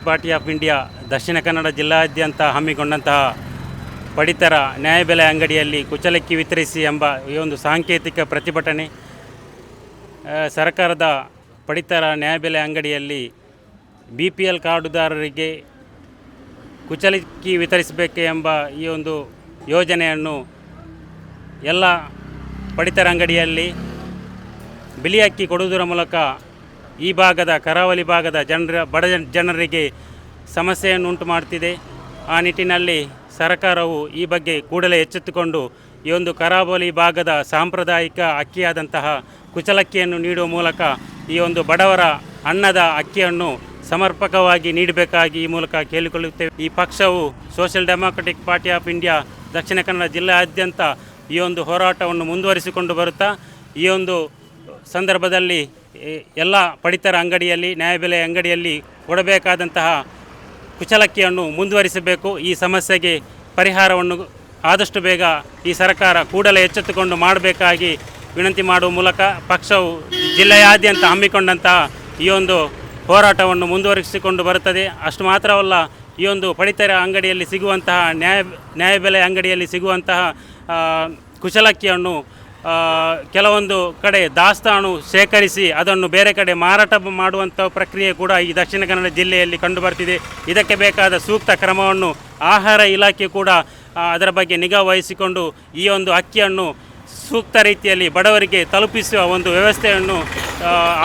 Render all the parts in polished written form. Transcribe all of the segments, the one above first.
Party of India Dakshina Kannada ಜಿಲ್ಲಾದ್ಯಂತ ಹಮ್ಮಿಕೊಂಡಂತಹ ಪಡಿತರ ನ್ಯಾಯಬೆಲೆ ಅಂಗಡಿಯಲ್ಲಿ ಕುಚ್ಚಲಕ್ಕಿ ವಿತರಿಸಿ ಎಂಬ ಈ ಒಂದು ಸಾಂಕೇತಿಕ ಪ್ರತಿಭಟನೆ ಸರ್ಕಾರದ ಪಡಿತರ ನ್ಯಾಯಬೆಲೆ ಅಂಗಡಿಯಲ್ಲಿ BPL ಕಾರ್ಡುದಾರರಿಗೆ ಕುಚ್ಚಲಕ್ಕಿ ವಿತರಿಸಬೇಕು ಎಂಬ ಈ ಒಂದು ಯೋಜನೆಯನ್ನು ಎಲ್ಲ ಪಡಿತರ ಅಂಗಡಿಯಲ್ಲಿ ಬಿಳಿ ಅಕ್ಕಿ ಕೊಡುವುದರ ಮೂಲಕ ಈ ಭಾಗದ ಕರಾವಳಿ ಭಾಗದ ಬಡ ಜನರಿಗೆ ಸಮಸ್ಯೆಯನ್ನು ಉಂಟು ಮಾಡ್ತಿದೆ. ಆ ನಿಟ್ಟಿನಲ್ಲಿ ಸರ್ಕಾರವು ಈ ಬಗ್ಗೆ ಕೂಡಲೇ ಎಚ್ಚೆತ್ತುಕೊಂಡು ಈ ಒಂದು ಕರಾವಳಿ ಭಾಗದ ಸಾಂಪ್ರದಾಯಿಕ ಅಕ್ಕಿಯಾದಂತಹ ಕುಚ್ಚಲಕ್ಕಿಯನ್ನು ನೀಡುವ ಮೂಲಕ ಈ ಒಂದು ಬಡವರ ಅನ್ನದ ಅಕ್ಕಿಯನ್ನು ಸಮರ್ಪಕವಾಗಿ ನೀಡಬೇಕಾಗಿ ಈ ಮೂಲಕ ಕೇಳಿಕೊಳ್ಳುತ್ತೇವೆ. ಈ ಪಕ್ಷವು social democratic party of India Dakshina Kannada ಜಿಲ್ಲೆಯಾದ್ಯಂತ ಈ ಒಂದು ಹೋರಾಟವನ್ನು ಮುಂದುವರಿಸಿಕೊಂಡು ಬರುತ್ತಾ ಈ ಒಂದು ಸಂದರ್ಭದಲ್ಲಿ ಎಲ್ಲ ಪಡಿತರ ಅಂಗಡಿಯಲ್ಲಿ ನ್ಯಾಯಬೆಲೆ ಅಂಗಡಿಯಲ್ಲಿ ಕೊಡಬೇಕಾದಂತಹ ಕುಚ್ಚಲಕ್ಕಿಯನ್ನು ಮುಂದುವರಿಸಬೇಕು. ಈ ಸಮಸ್ಯೆಗೆ ಪರಿಹಾರವನ್ನು ಆದಷ್ಟು ಬೇಗ ಈ ಸರ್ಕಾರ ಕೂಡಲೇ ಎಚ್ಚೆತ್ತುಕೊಂಡು ಮಾಡಬೇಕಾಗಿ ವಿನಂತಿ ಮಾಡುವ ಮೂಲಕ ಪಕ್ಷವು ಜಿಲ್ಲೆಯಾದ್ಯಂತ ಹಮ್ಮಿಕೊಂಡಂತಹ ಈ ಒಂದು ಹೋರಾಟವನ್ನು ಮುಂದುವರಿಸಿಕೊಂಡು ಬರುತ್ತದೆ. ಅಷ್ಟು ಮಾತ್ರವಲ್ಲ, ಈ ಒಂದು ಪಡಿತರ ಅಂಗಡಿಯಲ್ಲಿ ಸಿಗುವಂತಹ ನ್ಯಾಯಬೆಲೆ ಅಂಗಡಿಯಲ್ಲಿ ಸಿಗುವಂತಹ ಕುಚ್ಚಲಕ್ಕಿಯನ್ನು ಕೆಲವೊಂದು ಕಡೆ ದಾಸ್ತಾನು ಶೇಖರಿಸಿ ಅದನ್ನು ಬೇರೆ ಕಡೆ ಮಾರಾಟ ಮಾಡುವಂಥ ಪ್ರಕ್ರಿಯೆ ಕೂಡ ಈ ದಕ್ಷಿಣ ಕನ್ನಡ ಜಿಲ್ಲೆಯಲ್ಲಿ ಕಂಡುಬರ್ತಿದೆ. ಇದಕ್ಕೆ ಬೇಕಾದ ಸೂಕ್ತ ಕ್ರಮವನ್ನು ಆಹಾರ ಇಲಾಖೆ ಕೂಡ ಅದರ ಬಗ್ಗೆ ನಿಗಾ ವಹಿಸಿಕೊಂಡು ಈ ಒಂದು ಅಕ್ಕಿಯನ್ನು ಸೂಕ್ತ ರೀತಿಯಲ್ಲಿ ಬಡವರಿಗೆ ತಲುಪಿಸುವ ಒಂದು ವ್ಯವಸ್ಥೆಯನ್ನು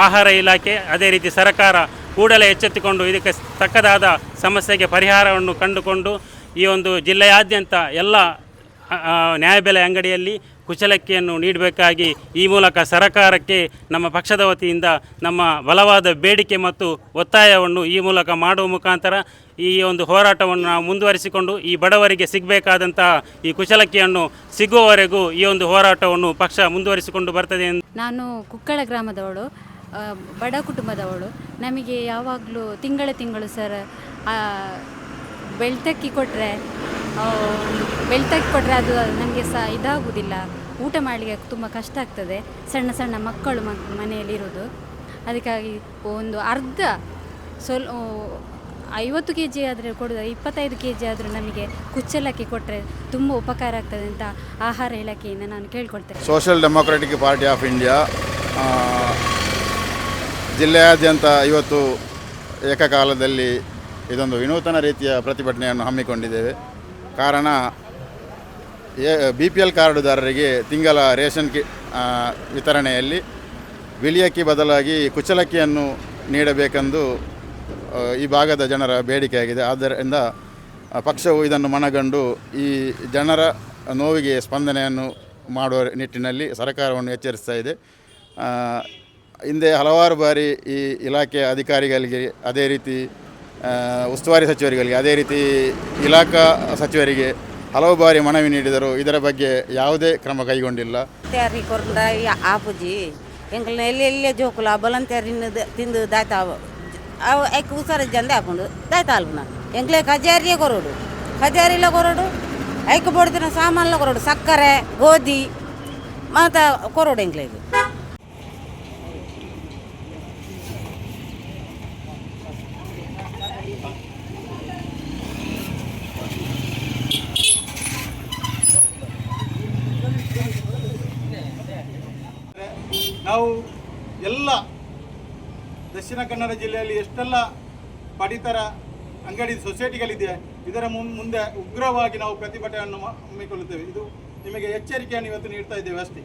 ಆಹಾರ ಇಲಾಖೆ ಅದೇ ರೀತಿ ಸರ್ಕಾರ ಕೂಡಲೇ ಎಚ್ಚೆತ್ತುಕೊಂಡು ಇದಕ್ಕೆ ತಕ್ಕದಾದ ಸಮಸ್ಯೆಗೆ ಪರಿಹಾರವನ್ನು ಕಂಡುಕೊಂಡು ಈ ಒಂದು ಜಿಲ್ಲೆಯಾದ್ಯಂತ ಎಲ್ಲ ನ್ಯಾಯಬೆಲೆ ಅಂಗಡಿಯಲ್ಲಿ ಕುಚ್ಚಲಕ್ಕಿಯನ್ನು ನೀಡಬೇಕಾಗಿ ಈ ಮೂಲಕ ಸರ್ಕಾರಕ್ಕೆ ನಮ್ಮ ಪಕ್ಷದ ವತಿಯಿಂದ ನಮ್ಮ ಬಲವಾದ ಬೇಡಿಕೆ ಮತ್ತು ಒತ್ತಾಯವನ್ನು ಈ ಮೂಲಕ ಮಾಡುವ ಮುಖಾಂತರ ಈ ಒಂದು ಹೋರಾಟವನ್ನು ನಾವು ಮುಂದುವರಿಸಿಕೊಂಡು ಈ ಬಡವರಿಗೆ ಸಿಗಬೇಕಾದಂತಹ ಈ ಕುಚ್ಚಲಕ್ಕಿಯನ್ನು ಸಿಗುವವರೆಗೂ ಈ ಒಂದು ಹೋರಾಟವನ್ನು ಪಕ್ಷ ಮುಂದುವರಿಸಿಕೊಂಡು ಬರ್ತದೆ ಎಂದು. ನಾನು ಕುಕ್ಕಳ ಗ್ರಾಮದವಳು, ಬಡ ಕುಟುಂಬದವಳು. ನಮಗೆ ಯಾವಾಗಲೂ ತಿಂಗಳು ಸರ್ ಬೆಳ್ತಕ್ಕಿ ಕೊಟ್ಟರೆ ಅದು ನಮಗೆ ಇದಾಗುವುದಿಲ್ಲ. ಊಟ ಮಾಡಲಿಕ್ಕೆ ತುಂಬ ಕಷ್ಟ ಆಗ್ತದೆ. ಸಣ್ಣ ಸಣ್ಣ ಮಕ್ಕಳು ಮನೆಯಲ್ಲಿರೋದು. ಅದಕ್ಕಾಗಿ ಒಂದು ಅರ್ಧ 50 kg ಆದರೆ ಕೊಡೋದು, 25 kg ಆದರೂ ನಮಗೆ ಕುಚ್ಚಲಕ್ಕಿ ಕೊಟ್ಟರೆ ತುಂಬ ಉಪಕಾರ ಆಗ್ತದೆ ಅಂತ ಆಹಾರ ಇಲಾಖೆಯಿಂದ ನಾನು ಕೇಳ್ಕೊಳ್ತೇನೆ. Social democratic party of India ಜಿಲ್ಲೆಯಾದ್ಯಂತ ಇವತ್ತು ಏಕಕಾಲದಲ್ಲಿ ಇದೊಂದು ವಿನೂತನ ರೀತಿಯ ಪ್ರತಿಭಟನೆಯನ್ನು ಹಮ್ಮಿಕೊಂಡಿದ್ದೇವೆ. ಕಾರಣ BPL ಕಾರ್ಡುದಾರರಿಗೆ ತಿಂಗಳ ರೇಷನ್ ವಿತರಣೆಯಲ್ಲಿ ಬಿಳಿ ಅಕ್ಕಿ ಬದಲಾಗಿ ಕುಚ್ಚಲಕ್ಕಿಯನ್ನು ನೀಡಬೇಕೆಂದು ಈ ಭಾಗದ ಜನರ ಬೇಡಿಕೆಯಾಗಿದೆ. ಆದ್ದರಿಂದ ಪಕ್ಷವು ಇದನ್ನು ಮನಗಂಡು ಈ ಜನರ ನೋವಿಗೆ ಸ್ಪಂದನೆಯನ್ನು ಮಾಡುವ ನಿಟ್ಟಿನಲ್ಲಿ ಸರ್ಕಾರವನ್ನು ಎಚ್ಚರಿಸ್ತಾ ಇದೆ. ಹಿಂದೆ ಹಲವಾರು ಬಾರಿ ಈ ಇಲಾಖೆಯ ಅಧಿಕಾರಿಗಳಿಗೆ, ಅದೇ ರೀತಿ ಉಸ್ತುವಾರಿ ಸಚಿವರುಗಳಿಗೆ, ಅದೇ ರೀತಿ ಇಲಾಖಾ ಸಚಿವರಿಗೆ ಹಲವು ಬಾರಿ ಮನವಿ ನೀಡಿದರು. ಇದರ ಬಗ್ಗೆ ಯಾವುದೇ ಕ್ರಮ ಕೈಗೊಂಡಿಲ್ಲ. ತಯಾರಿ ಕೊರಂದ ಆಪುಜಿ ಎಂಕಲ್ನ ಎಲ್ಲೆಲ್ಲೇ ಜೋಕುಲ ಬಲಂತೇರಿ ತಿಂದು ದಾಯ್ತಾವ ಅವು ಐಕ್ ಉಸಾರ ಜಂದೆ ಹಾಕೊಂಡು ದಾಯ್ತಾಲ್ಪುನ ಎಂಕ್ಲೆ ಖಜಾರಿಯೇ ಕೊರೋಡು, ಖಜಾರಿಲ್ಲ ಕೊರೋಡು, ಐಕ್ ಬಡ್ದಿನ ಸಾಮಾನ್ಲ ಕೊರೋಡು, ಸಕ್ಕರೆ ಗೋಧಿ ಮತ್ತು ಕೊರೋಡು ಎಂಕ್ಲೆಗೆ. ನಾವು ಎಲ್ಲ ದಕ್ಷಿಣ ಕನ್ನಡ ಜಿಲ್ಲೆಯಲ್ಲಿ ಎಷ್ಟೆಲ್ಲ ಪಡಿತರ ಅಂಗಡಿ ಸೊಸೈಟಿಗಳಿದೆ, ಇದರ ಮುಂದೆ ಉಗ್ರವಾಗಿ ನಾವು ಪ್ರತಿಭಟನೆಯನ್ನು ಹಮ್ಮಿಕೊಳ್ಳುತ್ತೇವೆ. ಇದು ನಿಮಗೆ ಎಚ್ಚರಿಕೆಯನ್ನು ಇವತ್ತು ನೀಡ್ತಾ ಇದ್ದೇವೆ ಅಷ್ಟೇ.